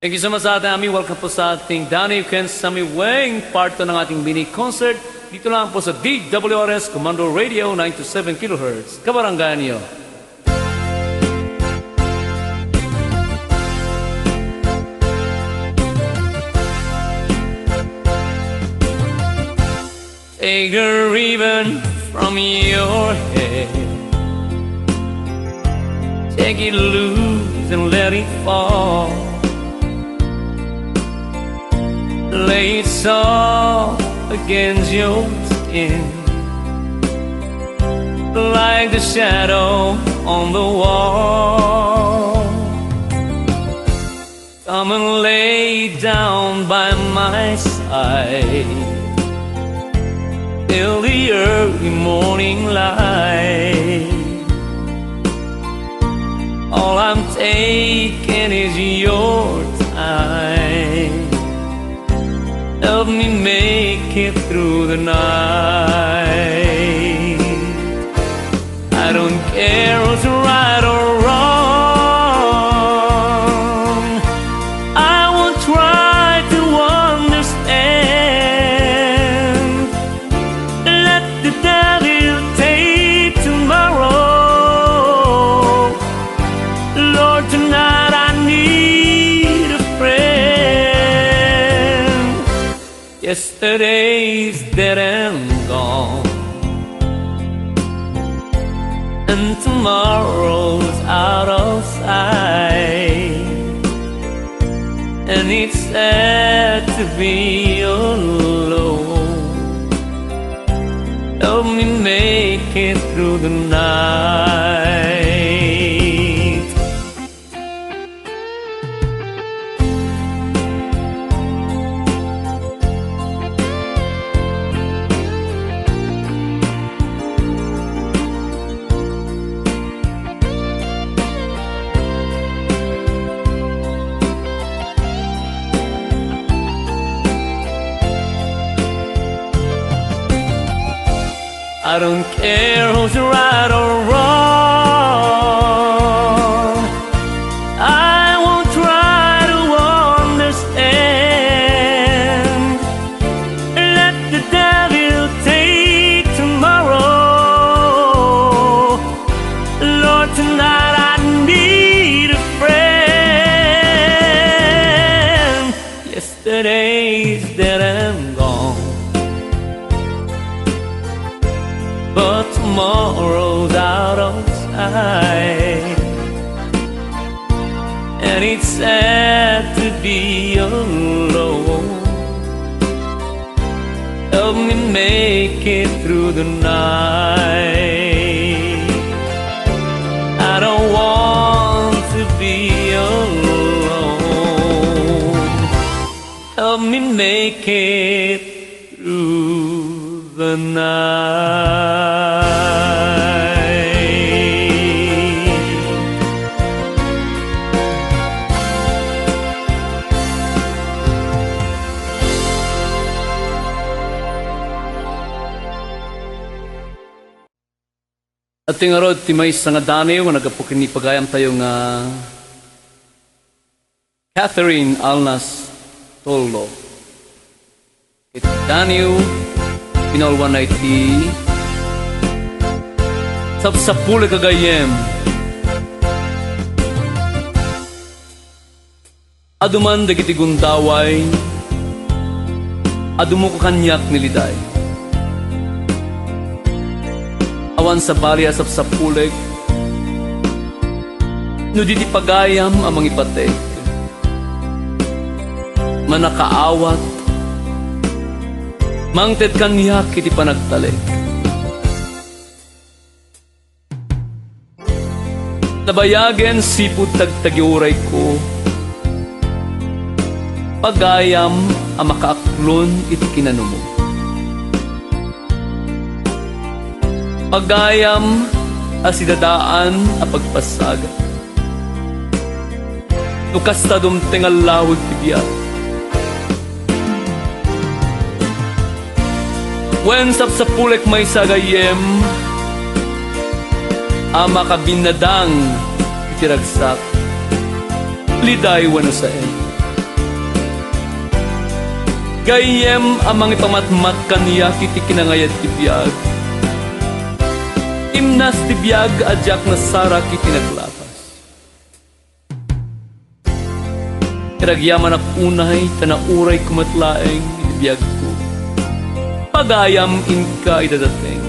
Thank you so much sa ating aming welcome po sa ating Daniw and Samiweng part 2 ng ating mini concert dito lang po sa DWRS Commando Radio 927 kHz Kabarangay niyo. Take a ribbon from your head, take it loose and let it fall. Lay it soft against your skin, like the shadow on the wall. Come and lay down by my side till the early morning light. All I'm taking is your time. Help me make it through the night. I don't care who's right or wrong, I won't try to understand. Let the devil take tomorrow. Lord, tonight I need a friend. Yesterday's dead and gone, and tomorrow's out of sight. And it's sad to be alone. Help me make it through the night. I don't care who's right or wrong, I won't try to understand. Let the devil take tomorrow. Lord, tonight I need a friend. Yesterday's dead and gone, but tomorrow's out of sight. And it's sad to be alone. Help me make it through the night. I don't want to be alone. Help me make it through the night. Ating arod ti may nga Daniw nga nagapukin ni pagayam tayo nga Catherine Alnas Tollo. Iti Daniw pinalwan na iti sapsapuli kagayem. Aduman dagiti gundaway, adumo ko kanyak niliday. Awan sa bali sapsapulig, no di pagayam amang ipateg. Manakaawat, mangted kanyak iti panagtaleg. Nabayagen sipud tagtagiuray ko, pagayam ang makaaklon iti kinanumo. Pagayam asidadaan a pagpasaga, nukas ta dumteng alawag ti biyat. Wen sapsapulek may sagayem, ama kabinadang itiragsak, liday wano saen. Gayem amang ipamatmat kaniya kiti kinangayad tibiyag. Imnas tibiyag adyak na sara kiti naglapas. Iragyaman ak unay tanauray kumatlaeng tibiyag ko. Pagayam inka idadating.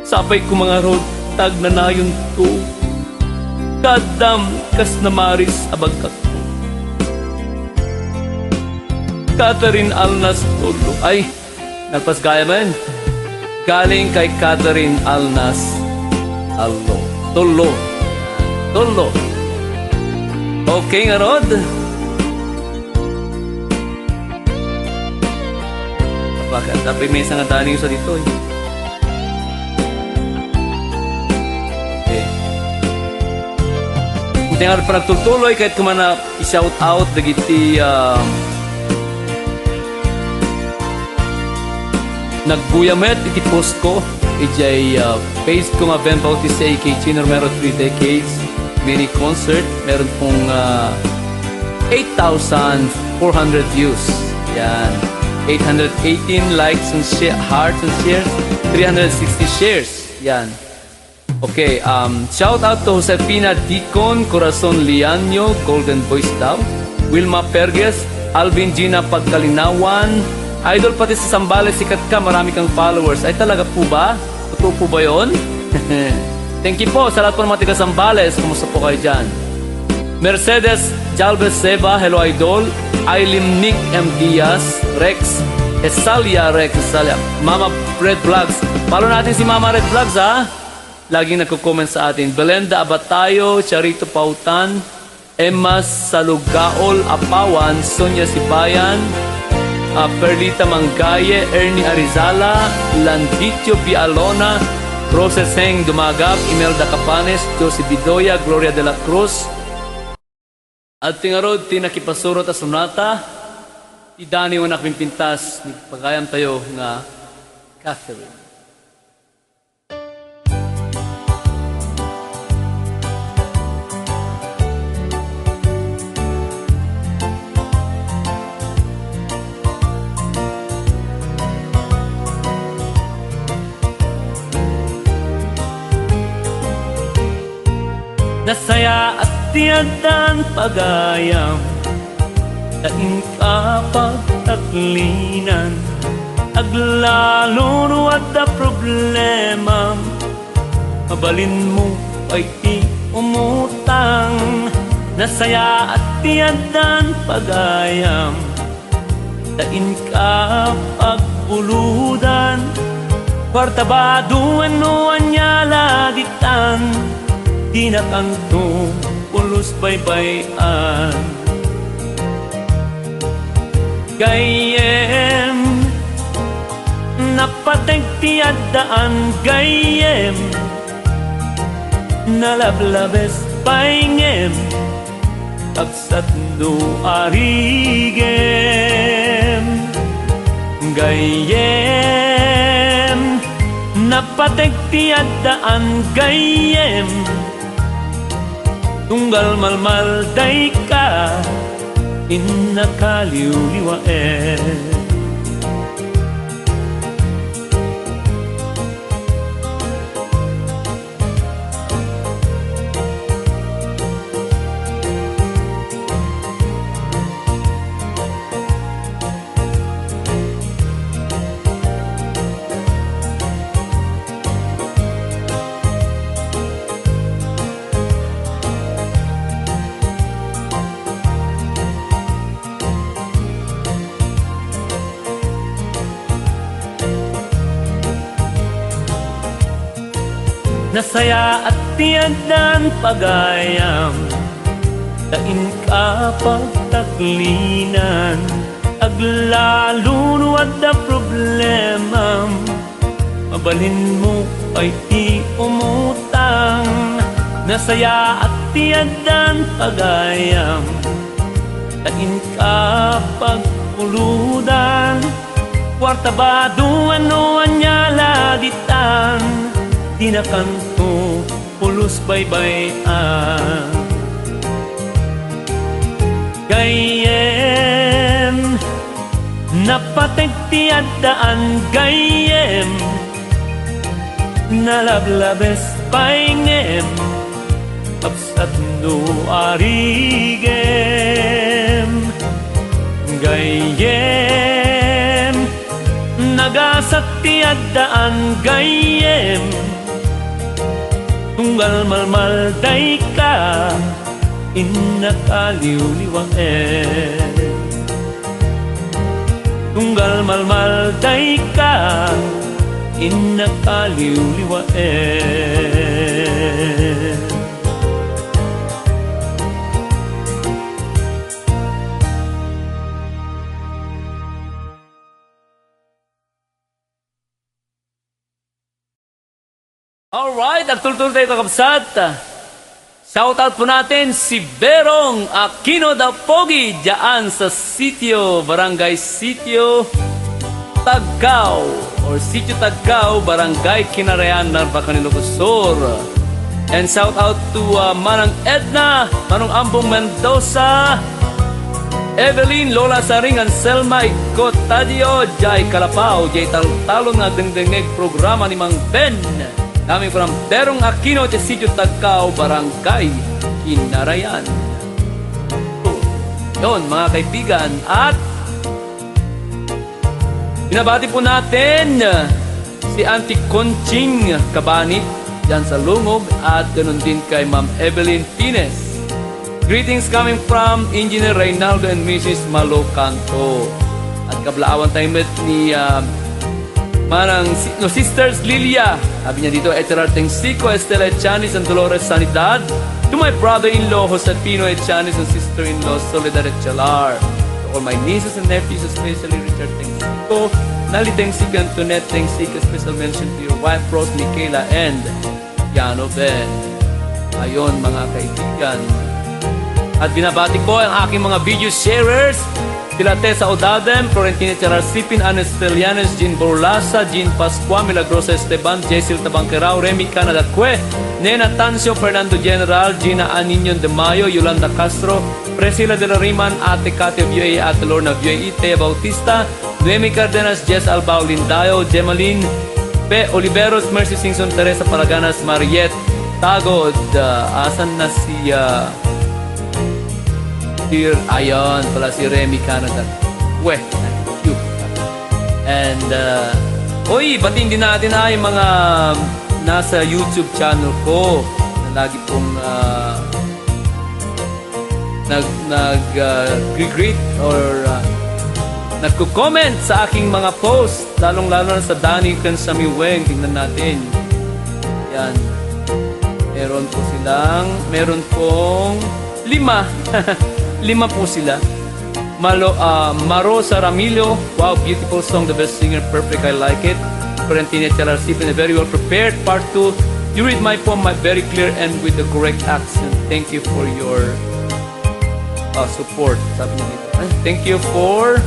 Sapay ko mga rod tag na nayon to. Kadam kas na maris abagkak ko. Catherine Alnas Tolo. Ay, nagpasgaya man. Galing kay Catherine Alnas Tolo. Tolo. Okay nga rod. Bakit? Tapi may isang Daniw sa dito eh. Kung tingnan pa nagtutuloy kahit kumana i-shout out dagiti nagbuyamet iti post ko ijay page ko nga Vhen Bautista aka Chino Romero 3 decades mini concert. Meron pong 8,400 views. Yan. 818 likes and hearts and shares. 360 shares. Yan. Okay, shout out to Josefina Dicon, Corazon Lianyo, Golden Voice daw, Wilma Perges, Alvin Gina Pagkalinawan, idol pati sa Sambales, sikat ka, marami kang followers. Ay talaga po ba? Totoo po ba yun? Thank you po sa lahat po ng mga taga Sambales. Kumusta po kayo dyan? Mercedes Jalvez Seba, hello idol. Aileen Nick M. Diaz, Rex Esalia, Mama Red Vlogs. Follow natin si Mama Red Vlogs ha. Laging nagko-comment sa atin. Belenda Abatayo, Charito Pautan, Emma Salugaol Apawan, Sonia Sibayan, Perlita Mangaye, Ernie Arizala, Landitio Bialona, Roses Heng Dumagap, Imelda Capanes, Josie Bidoya, Gloria de la Cruz. At tingarod, tinakipasuro ta sunata, ti Daniw anak pintas, pagayam tayo nga Catherine. Nasaya at tiyadan pagayam, tain ka pagtaklinan, aglalo at da problema, mabalin mo ay ti umutang. Nasaya at tiyadan pagayam, tain ka pagbuludan, kwartabado ano anyala ditan, di na kanto pulos baybayan. Gayem napatagtiadaan, gayem nalablabes paingem agsat do arigem. Gayem napatagtiadaan, gayem tunggal malmal day ka, inakaliw-liwaen. Nasaya at tiyadan pagayam, tain ka pagtaklinan, aglalunwad da problema, mabalin mo ay ti umutang. Nasaya at tiyadan pagayam, tain ka pagpuludan, kwartabado ano anyala ditan, di na kanto pulos baybayan. Gayem Napatig ti addaan gayem, nalablabes paingem, absat no arigem. Gayem, nagasat ti addaan gayem, tunggal malmal day ka, inakaliwliwangem. Tunggal malmal day ka, inakaliwliwangem. Alright, nagtultul tayo kakabsat. Shoutout po natin si Berong Aquino da Pogi dyan sa sitio, Barangay Sitio Taggaw or Sitio Taggaw, Barangay Kinarayan, Narvacan, Ilocos Sur. And shoutout to Manang Edna, Manong Ambong Mendoza, Evelyn, Lola Saring, Anselma, Ikot Tadio, Jai Kalapao, Jai Taltalon na dengdengeg programa ni Mang Ben. Kami from Berong Aquino sa Sitio Tagkaw, Barangay Kinarayan. Yun mga kaibigan. At binabati po natin si Auntie Conching Kabani dyan sa Lungog. At ganun din kay Ma'am Evelyn Pines. Greetings coming from Engineer Reynaldo and Mrs. Malocanto. At kablaawan tayo ni Manang Sisters Lilia. Sabi niya dito, Eterar Tengsico, Estela Echanis, and Dolores Sanidad. To my brother-in-law, Josepino Echanis, and sister-in-law, Soledad Echalar. To all my nieces and nephews, especially Richard Tengsico, Nali Tengsico, Antoinette Tengsico, special mention to your wife, Rose Michaela, and Yano Ben. Ayon mga kaibigan. At binabati ko ang aking mga video sharers, sila Tessa Odadem, Florentina Charasipin, Anes Felianes, Jean Borlasa, Jean Pascua, Milagrosa Esteban, Jaisil Tabangkerao, Remy Canadacue, Nena Tancio, Fernando General, Gina Aninion de Mayo, Yolanda Castro, Priscilla de la Riman, Ate Katia Vue, Ate Lorna Vue, Vhen Bautista, Noemi Cardenas, Jess Albao Lindayo, Gemaline, P. Oliveros, Mercy Singson, Teresa Palaganas, Mariette Tagod, asan na si ayon pala si Remy Canada. Thank you. And oy, batiin din natin ay mga nasa YouTube channel ko na lagi pong nag-greet or nagko-comment sa aking mga post, lalong-lalo na sa Daniw and Samiweng. Tingnan natin. Yan. Meron pong 5 5 po sila. Maro Saramillo, wow, beautiful song, the best singer, perfect, I like it. Florentina Chalarcipin, very well prepared. Part 2, you read my poem very clear and with the correct accent. Thank you for your support. Sabi niya dito. Thank you for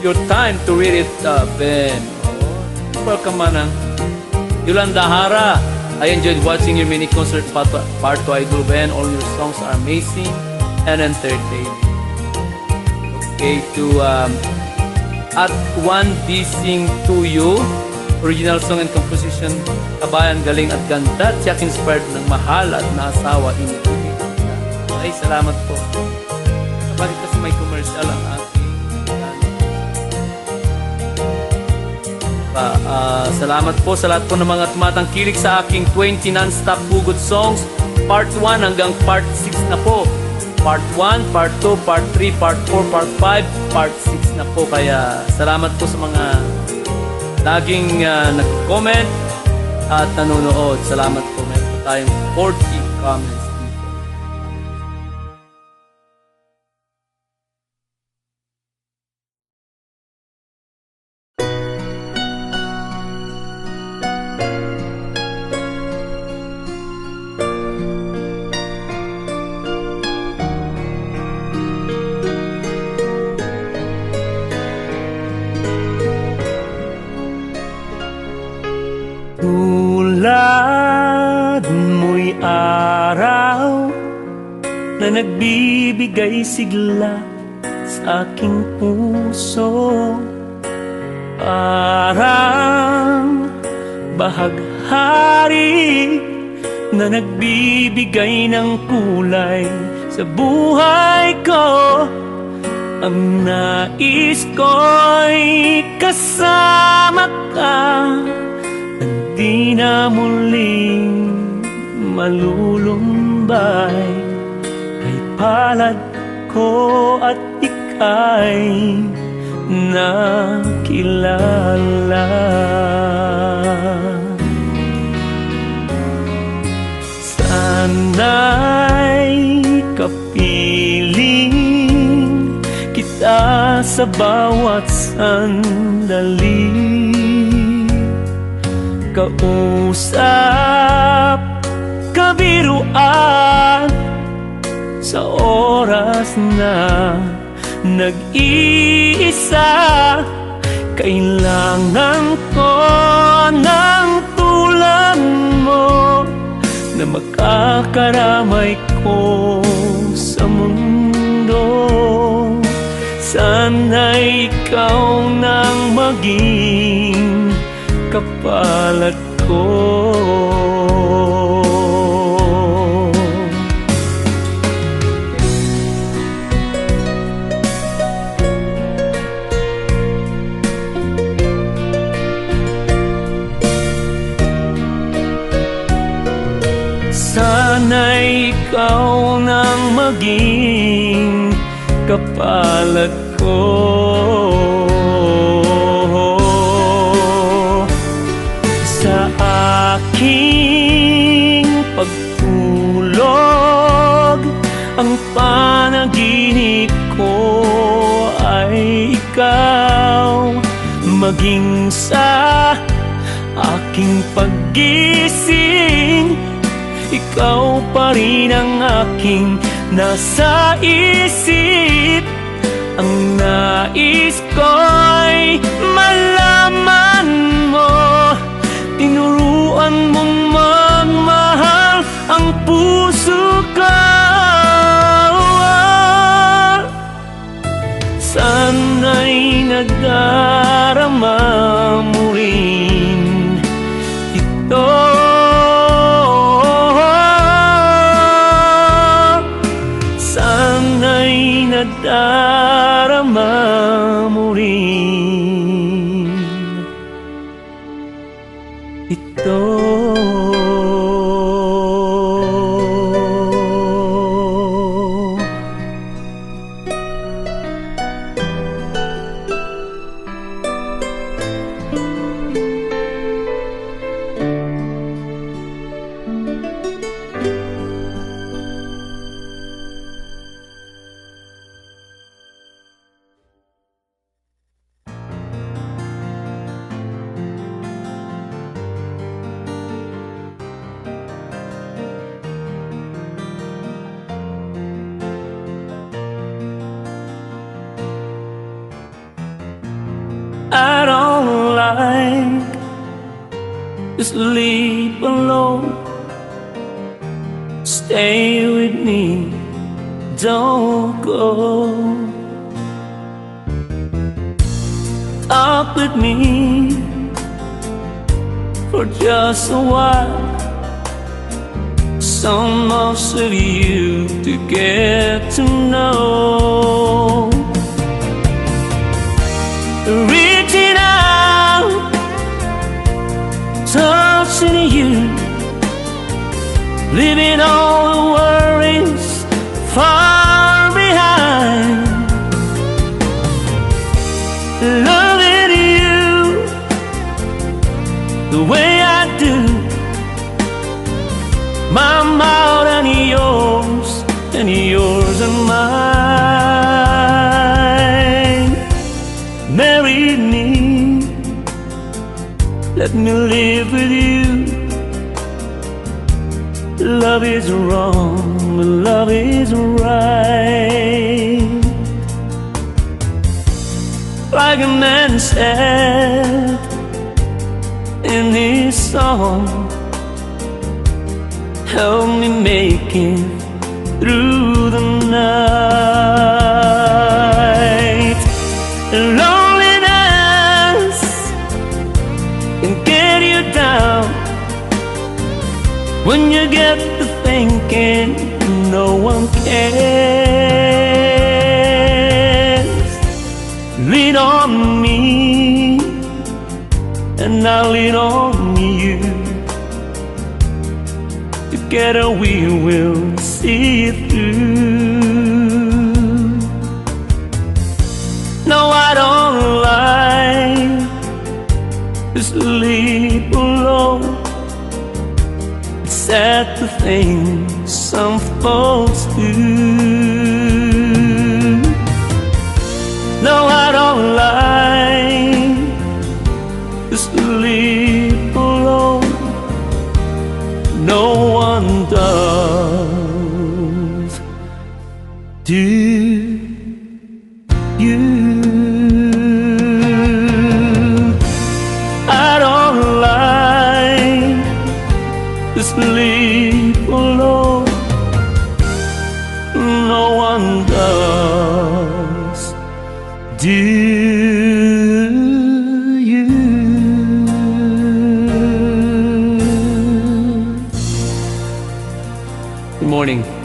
your time to read it, Ben. Welcome, Manang. Yolanda Hara, I enjoyed watching your mini concert part 2, Idol Ben. All your songs are amazing and entertaining. Okay, to at one Sing to You, original song and composition, kabayan, galing at ganda, tiyak inspired ng mahal at naasawa inibigay. Ay, salamat po. Bakit kasi may commercial ang aking salamat po sa lahat po ng mga tumatangkilik sa aking 20 non-stop hugot songs, part 1 hanggang part 6 na po. Part 1, Part 2, Part 3, Part 4, Part 5, Part 6 na po. Kaya salamat po sa mga laging nag-comment at nanonood. Salamat po. Meron po tayong 40 comments dito. Tulad mo'y araw na nagbibigay sigla sa aking puso, Parang bahaghari na nagbibigay ng kulay sa buhay ko. Ang nais ko'y kasama ka, hindi na muling malulumbay. Kay palad ko at ika'y nakilala. Sana'y kapiling kita sa bawat sandali, kausap, kabiruan sa oras na nag-iisa. Kailangan ko ng tulad mo na makakaramay ko sa mundo. Sana'y ikaw nang maging kapalat ko. Sana'y ikaw nang maging kapalat ko. Sa aking pagtulog, ang panaginip ko ay ikaw. Maging sa aking paggising, ikaw pa rin ang aking nasa isip. Ang nais ko'y malaman mo, tinuruan mong magmahal ang puso ko. Sana'y nadarama mo rin ito. Nadarama mo rin ito. I don't like to sleep alone. Stay with me, don't go. Talk with me for just a while. Some most of you to get to know. Reaching out, touching you, leaving all the worries far behind. Loving you the way I do, my mouth and yours and mine. Marry me, let me live with you. Love is wrong, but love is right. Like a man said in his song, help me make it through the night. Loneliness and I lean on you. Together we will see it through. No, I don't like to sleep alone. It's sad to think some folks do. No, I don't like to sleep alone. No one does. Do you? I don't like to sleep alone. No one does. Do you? Good morning.